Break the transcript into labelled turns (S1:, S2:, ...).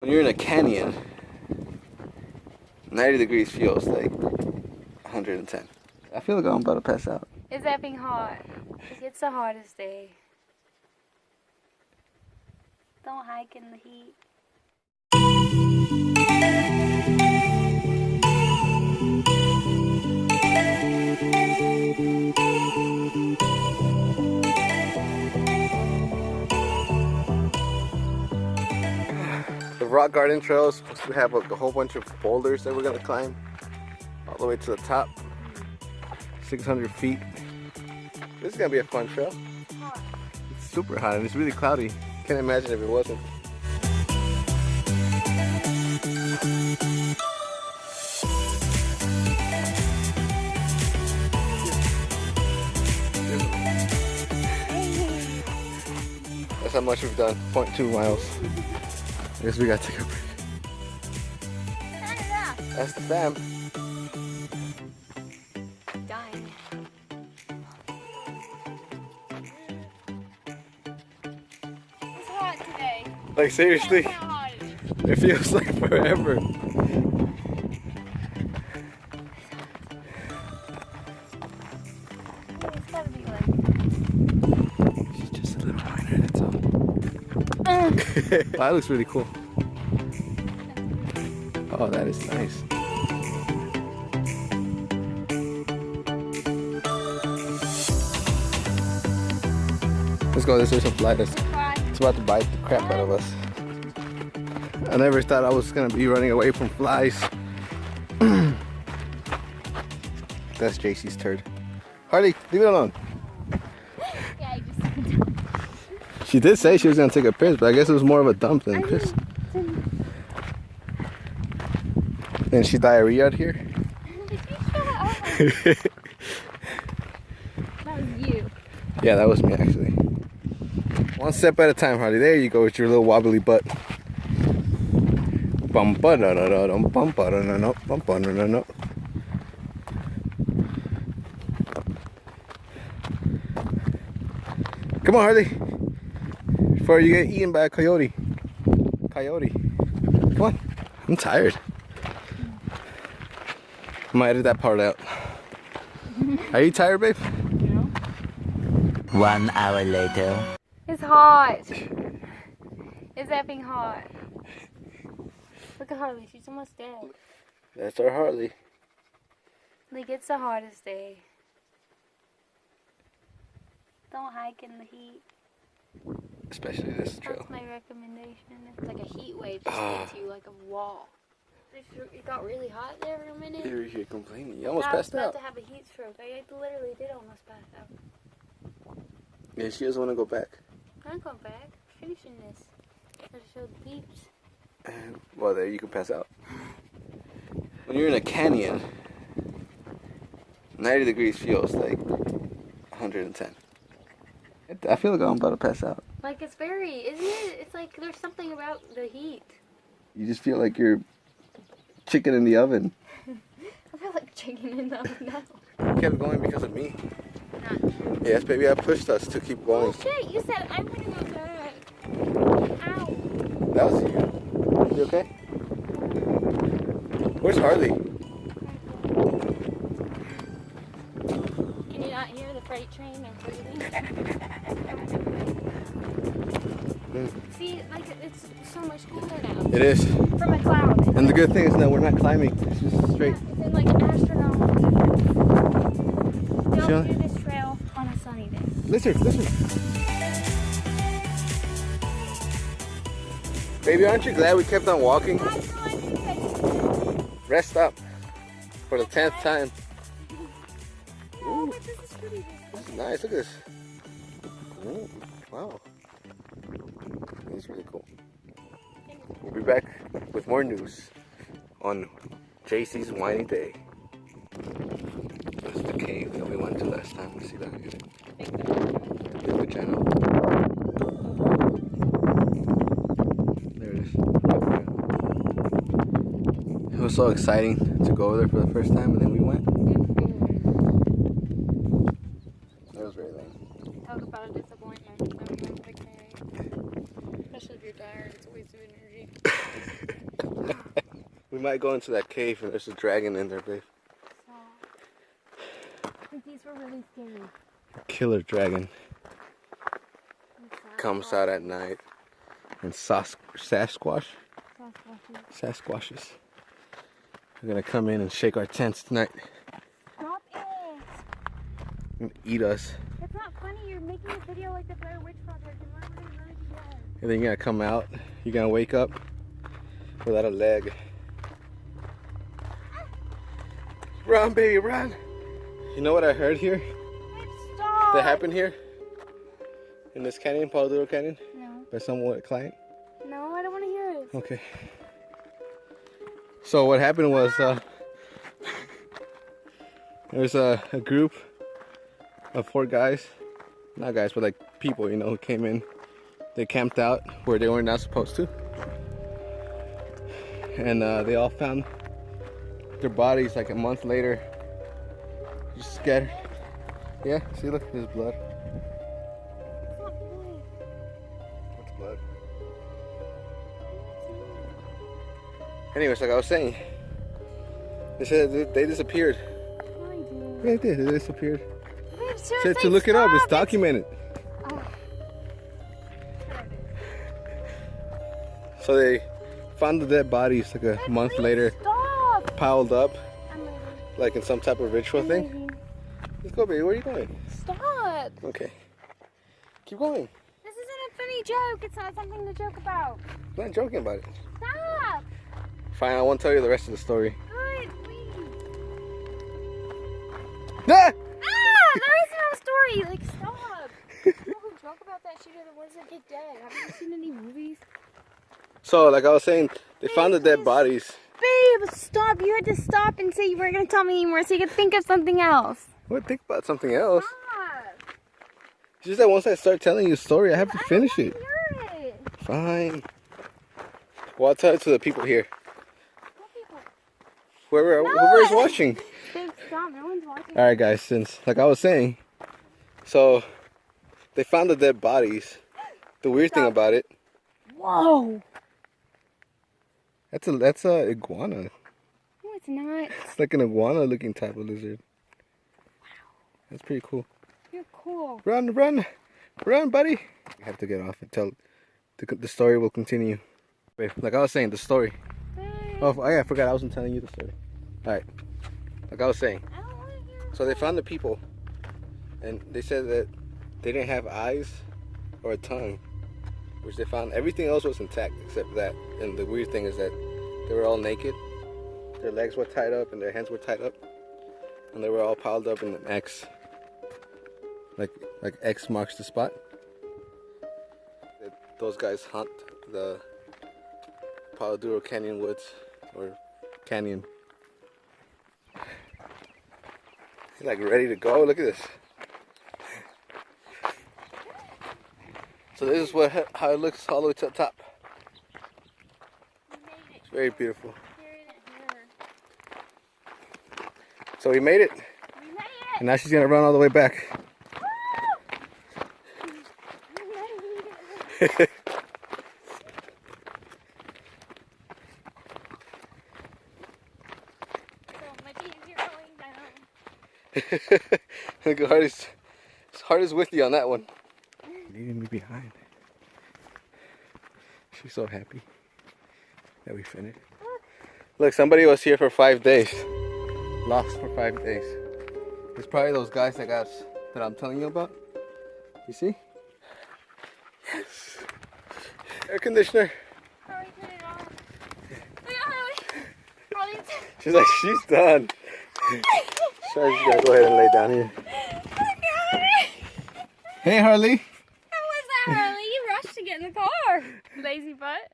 S1: When you're in a canyon, 90 degrees feels like 110. I feel like I'm about to pass out.
S2: It's effing hot. It's the hottest day. Don't hike in the heat.
S1: The rock garden trail is supposed to have like a whole bunch of boulders that we're gonna climb all the way to the top. 600 feet. This is gonna be a fun trail. It's super hot and it's really cloudy. Can't imagine if it wasn't. That's how much we've done. 0.2 miles. I guess we gotta take a break. That's the fam.
S2: Dying. It's hot today.
S1: Like seriously,
S2: That's how hot it is.
S1: it feels like forever.
S2: It's gotta be like.
S1: She's just a little minor, that's all. Wow, that looks really cool. Oh, that is nice. Let's go this way, some fly. It's about to bite the crap out of us. I never thought I was gonna be running away from flies. That's JC's turd. Harley, leave it alone.
S2: Yeah, I just.
S1: She did say she was gonna take a piss, but I guess it was more of a dump than piss. And she's diarrhea out here.
S2: That was you.
S1: Yeah, that was me actually. One step at a time, Harley. There you go with your little wobbly butt. Bum ba da da da dum bum ba da da da bum ba da da da. Come on, Harley. Before you get eaten by a coyote. Coyote. Come on. I'm tired. I might edit that part out. Are you tired, babe?
S2: No.
S3: 1 hour later.
S2: It's hot. It's effing hot. Look at Harley. She's almost dead.
S1: That's our Harley.
S2: Like, it's the hottest day. Don't hike in the heat.
S1: Especially this trail.
S2: That's my recommendation. It's like a heat wave just hits you like a wall. It got really hot there for a minute.
S1: You're here complaining. You almost
S2: I was
S1: passed
S2: about
S1: out.
S2: to have a heat stroke. I literally did almost pass out.
S1: Yeah, she doesn't want to go back.
S2: I'm going back. Finishing this. Gotta show the peeps.
S1: Well, there you can pass out. When you're in a canyon, 90 degrees feels like 110. I feel like I'm about to pass out.
S2: Like, it's very, isn't it? It's like there's something about the heat.
S1: You just feel like you're chicken in the oven.
S2: I feel like chicken in the oven now.
S1: You kept going because of me.
S2: Not true.
S1: Yes, baby, I pushed us to keep going.
S2: Oh shit, you said I want to go back. Ow.
S1: That was you. You okay? Where's Harley?
S2: Can you not hear the freight train and breathing? See, like, it's so much cooler now.
S1: It is.
S2: From a cloud.
S1: And the good thing is that we're not climbing. It's just straight.
S2: It's in like an astronomical difference. Don't
S1: Sure.
S2: do this trail on a sunny day.
S1: Listen, listen. Baby, aren't you glad we kept on walking? Rest up for the 10th time.
S2: Oh, but this is pretty.
S1: This is nice. Look at this. Ooh, wow. This is really cool. We'll be back with more news on JC's whiny day. That's the cave that we went to last time. We see that again. The Bigfoot channel. There it is. It was so exciting to go over there for the first time, and then we went. It was very lame.
S2: Talk about a disappointment. That was my picnic. Especially if you're tired, it's a waste of energy.
S1: We might go into that cave and there's a dragon in there, babe.
S2: I think these were really scary.
S1: Killer dragon. Comes out at night. And Sasquatches. They're gonna come in and shake our tents tonight.
S2: Stop it!
S1: And eat us.
S2: It's not funny. You're making a video like the Blair Witch Project, and we're really dead.
S1: And then you're gonna come out. You're gonna wake up without a leg. Run, baby, run! You know what I heard here?
S2: Stop!
S1: That happened here? In this canyon, Palo Duro Canyon?
S2: No.
S1: By some client?
S2: No, I don't want to hear it.
S1: Okay. So what happened was there was a group of 4 guys, not guys, but like people, you know, who came in. They camped out where they were not supposed to, and they all found their bodies like a month later, just scattered. Yeah, see, look, there's blood. What's blood? Anyways, like I was saying, they said they disappeared. Yeah, they did. They disappeared. Said to look it up. It's documented.
S2: Oh.
S1: So they found the dead bodies like a month later, piled up, like in some type of ritual thing. Let's go, baby. Where are you going?
S2: Stop!
S1: Okay. Keep going.
S2: This isn't a funny joke. It's not something to joke about.
S1: I'm not joking about it.
S2: Stop!
S1: Fine, I won't tell you the rest of the story.
S2: Good, please.
S1: Ah!
S2: There is no story. Like, stop. People who joke about that shit are the ones that get dead. Haven't you seen any movies?
S1: So, like I was saying, they found the dead bodies.
S2: Babe, stop. You had to stop and say you weren't going to tell me anymore so you could think of something else.
S1: What? Think about something else.
S2: Stop.
S1: It's just that once I start telling you a story, I have to finish
S2: I
S1: it.
S2: don't wanna hear it.
S1: Fine. Well, I'll tell it to the people here.
S2: What people?
S1: Whoever is watching.
S2: Babe, stop. No one's watching.
S1: All right, guys. Since, like I was saying, so they found the dead bodies. The weird thing about it.
S2: Whoa.
S1: That's a iguana.
S2: No, it's not.
S1: It's like an iguana-looking type of lizard. That's pretty cool.
S2: You're cool.
S1: Run, run, run, buddy. We have to get off and tell. The story will continue. Wait, like I was saying, the story. Oh yeah, I forgot I wasn't telling you the story. All right, like I was saying.
S2: I don't want to hear it.
S1: So they found the people, and they said that they didn't have eyes or a tongue, which they found. Everything else was intact except that. And the weird thing is that they were all naked. Their legs were tied up and their hands were tied up, and they were all piled up in an X. Like X marks the spot. Those guys hunt the Palo Duro Canyon woods, or canyon. He's like ready to go. Look at this. So this is how it looks all the way to the top. It's very beautiful. So we made it.
S2: We made it.
S1: And now she's gonna run all the way back.
S2: So much easier going down.
S1: Look, heart is with you on that one. Leaving me behind. She's so happy that we finished. Look, somebody was here for 5 days. Lost for 5 days. It's probably those guys that I'm telling you about. You see? Yes. Air conditioner.
S2: Harley, turn it off. Look at Harley. Harley,
S1: She's like, she's done. So she's gonna go ahead and lay down here. Hey, Harley.
S2: How was that, Harley? You rushed to get in the car. Lazy butt.